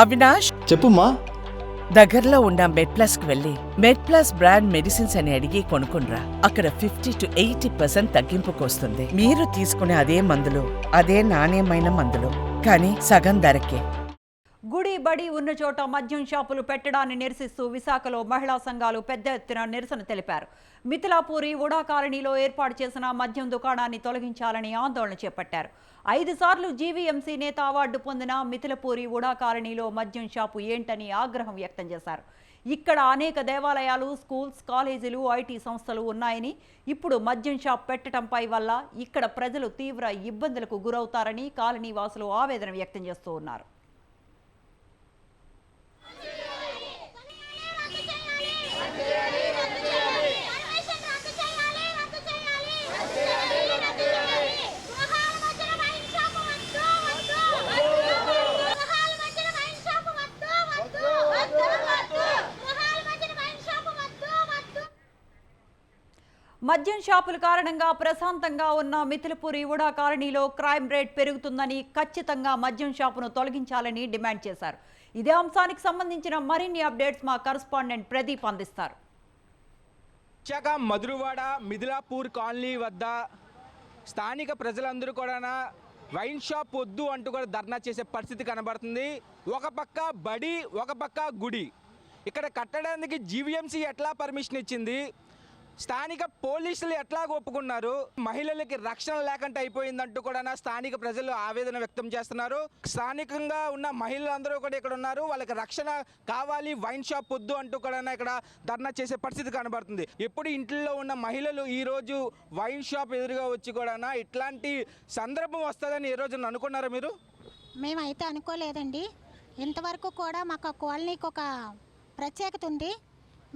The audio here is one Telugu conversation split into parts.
అవినాష్, చెప్పుమా. దగ్గరలో ఉన్న మెడ్ప్లస్ కు వెళ్ళి మెడ్ప్లస్ బ్రాండ్ మెడిసిన్స్ అని అడిగి కొనుక్కునరా. అక్కడ 50 to 80% తగ్గింపుకు వస్తుంది. మీరు తీసుకునే అదే మందులు, అదే నాణ్యమైన మందులు, కానీ సగం ధరకే. గుడి బడి ఉన్న చోట మద్యం షాపులు పెట్టడాన్ని నిరసిస్తూ విశాఖలో మహిళా సంఘాలు పెద్ద ఎత్తున నిరసన తెలిపారు. మిథిలాపూరి ఉడా కాలనీలో ఏర్పాటు చేసిన మద్యం దుకాణాన్ని తొలగించాలని ఆందోళన చేపట్టారు. 5 సార్లు జీవీఎంసీ నేత అవార్డు పొందిన మిథిలాపూరి ఉడా కాలనీలో మద్యం షాపు ఏంటని ఆగ్రహం వ్యక్తం చేశారు. ఇక్కడ అనేక దేవాలయాలు, స్కూల్స్, కాలేజీలు, ఐటీ సంస్థలు ఉన్నాయని, ఇప్పుడు మద్యం షాప్ పెట్టడంపై వల్ల ఇక్కడ ప్రజలు తీవ్ర ఇబ్బందులకు గురవుతారని కాలనీ వాసులు ఆవేదన వ్యక్తం చేస్తూ ఉన్నారు. మద్యం షాపుల కారణంగా ప్రశాంతంగా ఉన్న మిథిలాపూరి ఉడా కాలనీలో క్రైమ్ రేట్ పెరుగుతుందని, ఖచ్చితంగా మద్యం షాపును తొలగించాలని డిమాండ్ చేశారు. ఇదే అంశానికి సంబంధించిన మరిన్ని అప్డేట్స్ మా కరెస్పాండెంట్ ప్రదీప్ అందిస్తారు. విశాఖ మధురవాడ మిథిలాపూర్ కాలనీ వద్ద స్థానిక ప్రజలందరూ కూడా వైన్ షాప్ వద్దు అంటూ కూడా ధర్నా చేసే పరిస్థితి కనబడుతుంది. ఒక పక్క బడి, ఒక పక్క గుడి. ఇక్కడ కట్టడానికి జీవీఎంసీ ఎట్లా పర్మిషన్ ఇచ్చింది, స్థానిక పోలీసులు ఎట్లా ఒప్పుకున్నారు, మహిళలకి రక్షణ లేకుండా అయిపోయిందంటూ కూడా స్థానిక ప్రజలు ఆవేదన వ్యక్తం చేస్తున్నారు. స్థానికంగా ఉన్న మహిళలందరూ కూడా ఇక్కడ ఉన్నారు. వాళ్ళకి రక్షణ కావాలి, వైన్ షాప్ వద్దు అంటూ కూడా ఇక్కడ ధర్నా చేసే పరిస్థితి కనబడుతుంది. ఎప్పుడు ఇంట్లో ఉన్న మహిళలు ఈరోజు వైన్ షాప్ ఎదురుగా వచ్చి కూడా ఇట్లాంటి సందర్భం వస్తుందని ఈ రోజు అనుకున్నారా మీరు? మేమైతే అనుకోలేదండి. ఇంతవరకు కూడా మాకు కాలనీకి ఒక ప్రత్యేకత ఉంది.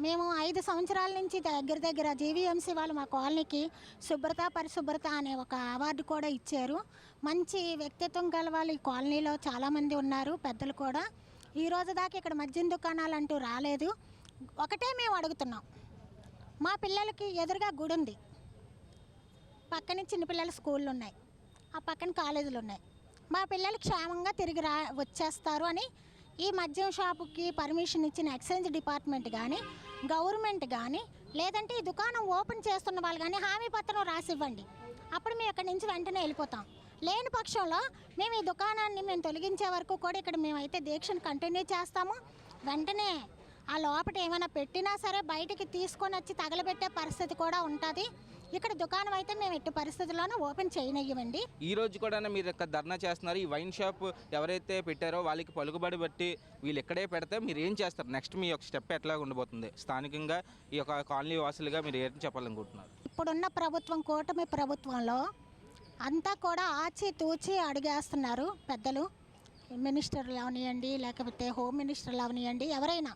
మేము 5 సంవత్సరాల నుంచి దగ్గర జీవీఎంసీ వాళ్ళు మా కాలనీకి శుభ్రత పరిశుభ్రత అనే ఒక అవార్డు కూడా ఇచ్చారు. మంచి వ్యక్తిత్వం గల వాళ్ళు ఈ కాలనీలో చాలామంది ఉన్నారు, పెద్దలు కూడా. ఈ రోజు దాకా ఇక్కడ మద్యం దుకాణాలు అంటూ రాలేదు. ఒకటే మేము అడుగుతున్నాం, మా పిల్లలకి ఎదురుగా గుడి ఉంది, పక్కన చిన్నపిల్లల స్కూళ్ళు ఉన్నాయి, ఆ పక్కన కాలేజీలు ఉన్నాయి. మా పిల్లలు క్షేమంగా తిరిగి వచ్చేస్తారు అని ఈ మద్యం షాపుకి పర్మిషన్ ఇచ్చిన ఎక్సైజ్ డిపార్ట్మెంట్ కానీ, గవర్నమెంట్ కానీ, లేదంటే ఈ దుకాణం ఓపెన్ చేస్తున్న వాళ్ళు కానీ హామీ పత్రం రాసి ఇవ్వండి. అప్పుడు మేము ఇక్కడి నుంచి వెంటనే వెళ్ళిపోతాం. లేని పక్షంలో మేము ఈ దుకాణాన్ని మేము తొలగించే వరకు కూడా ఇక్కడ మేమైతే దీక్షను కంటిన్యూ చేస్తాము. వెంటనే ఆ లోపల ఏమైనా పెట్టినా సరే బయటికి తీసుకొని వచ్చి తగలబెట్టే పరిస్థితి కూడా ఉంటుంది. ఇక్కడ దుకాణం అయితే మేము ఎట్టి పరిస్థితుల్లోనూ ఓపెన్ చేయనివ్వండి. ఈ రోజు కూడా మీరు ఇక్కడ ధర్నా చేస్తున్నారు. ఈ వైన్ షాప్ ఎవరైతే పెట్టారో వాళ్ళకి పలుకుబడి బట్టి వీళ్ళు ఎక్కడే పెడితే మీరు ఏం చేస్తారు? నెక్స్ట్ మీ యొక్క స్టెప్ ఎట్లా ఉండబోతుంది? స్థానికంగా ఈ యొక్క కాలనీ వాసులుగా మీరు ఏం చెప్పాలనుకుంటున్నారు? ఇప్పుడున్న ప్రభుత్వం, కూటమి ప్రభుత్వంలో అంతా కూడా ఆచితూచి అడిగేస్తున్నారు. పెద్దలు, మినిస్టర్లు అవనివ్వండి, లేకపోతే హోమ్ మినిస్టర్లు అవనివ్వండి, ఎవరైనా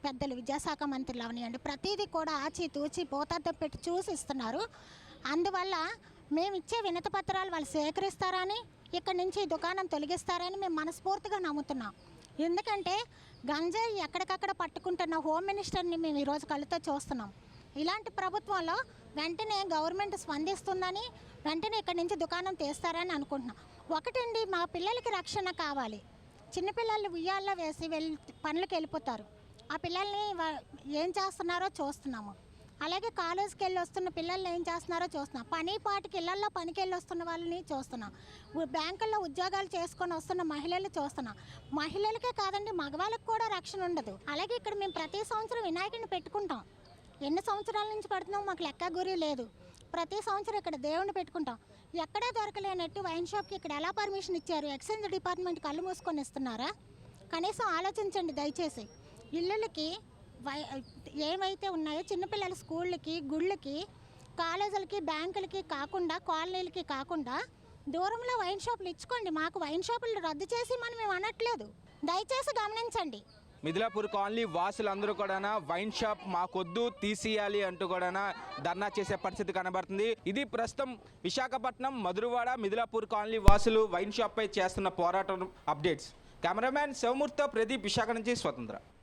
పెద్దలు, విద్యాశాఖ మంత్రులు అవనివ్వండి, ప్రతిదీ కూడా ఆచితూచి పోతార్థం పెట్టి చూసి ఇస్తున్నారు. అందువల్ల మేము ఇచ్చే వినతి పత్రాలు వాళ్ళు సేకరిస్తారని, ఇక్కడి నుంచి దుకాణం తొలగిస్తారని మేము మనస్ఫూర్తిగా నమ్ముతున్నాం. ఎందుకంటే గంజాయి ఎక్కడికక్కడ పట్టుకుంటున్న హోమ్ మినిస్టర్ని మేము ఈరోజు కళ్ళతో చూస్తున్నాం. ఇలాంటి ప్రభుత్వంలో వెంటనే గవర్నమెంట్ స్పందిస్తుందని, వెంటనే ఇక్కడి నుంచి దుకాణం తీస్తారని అనుకుంటున్నాం. ఒకటండి, మా పిల్లలకి రక్షణ కావాలి. చిన్నపిల్లలు ఉయ్యాల్లో వేసి పనులకు వెళ్ళిపోతారు. ఆ పిల్లల్ని ఏం చేస్తున్నారో చూస్తున్నాము. అలాగే కాలేజీకి వెళ్ళి వస్తున్న పిల్లల్ని ఏం చేస్తున్నారో చూస్తున్నాం. పని పాటికి ఇళ్లల్లో పనికి వెళ్ళి వస్తున్న వాళ్ళని చూస్తున్నాం. బ్యాంకుల్లో ఉద్యోగాలు చేసుకొని వస్తున్న మహిళలు చూస్తున్నాం. మహిళలకే కాదండి, మగవాళ్ళకి కూడా రక్షణ ఉండదు. అలాగే ఇక్కడ మేము ప్రతి సంవత్సరం వినాయకుడిని పెట్టుకుంటాం. ఎన్ని సంవత్సరాల నుంచి పెడుతున్నాం మాకు లెక్క గురి లేదు. ప్రతి సంవత్సరం ఇక్కడ దేవుడిని పెట్టుకుంటాం. ఎక్కడా దొరకలేనట్టు వైన్ షాప్కి ఇక్కడ ఎలా పర్మిషన్ ఇచ్చారు? ఎక్సైజ్ డిపార్ట్మెంట్ కళ్ళు మూసుకొని ఇస్తున్నారా? కనీసం ఆలోచించండి దయచేసి. ఇళ్ళకి ఏమైతే ఉన్నాయో చిన్నపిల్లల స్కూళ్ళకి, గుళ్ళకి, కాలేజీలకి, బ్యాంకులకి కాకుండా, కాలనీలకి కాకుండా దూరంలో వైన్ షాపులు ఇచ్చుకోండి. మాకు వైన్ షాపులు రద్దు చేసి మేము అనట్లేదు, దయచేసి గమనించండి. మిథిలాపూర్ కాలనీ వాసులందరూ కూడా వైన్ షాప్ మాకొద్దు, తీసేయాలి అంటూ కూడా ధర్నా చేసే పరిస్థితి కనబడుతుంది. ఇది ప్రస్తుతం విశాఖపట్నం మధురవాడ మిథిలాపూర్ కాలనీ వాసులు వైన్ షాప్ పై చేస్తున్న పోరాటం అప్డేట్స్. కెమెరామ్యాన్ శివమూర్తితో ప్రదీప్, విశాఖ నుంచి స్వతంత్ర.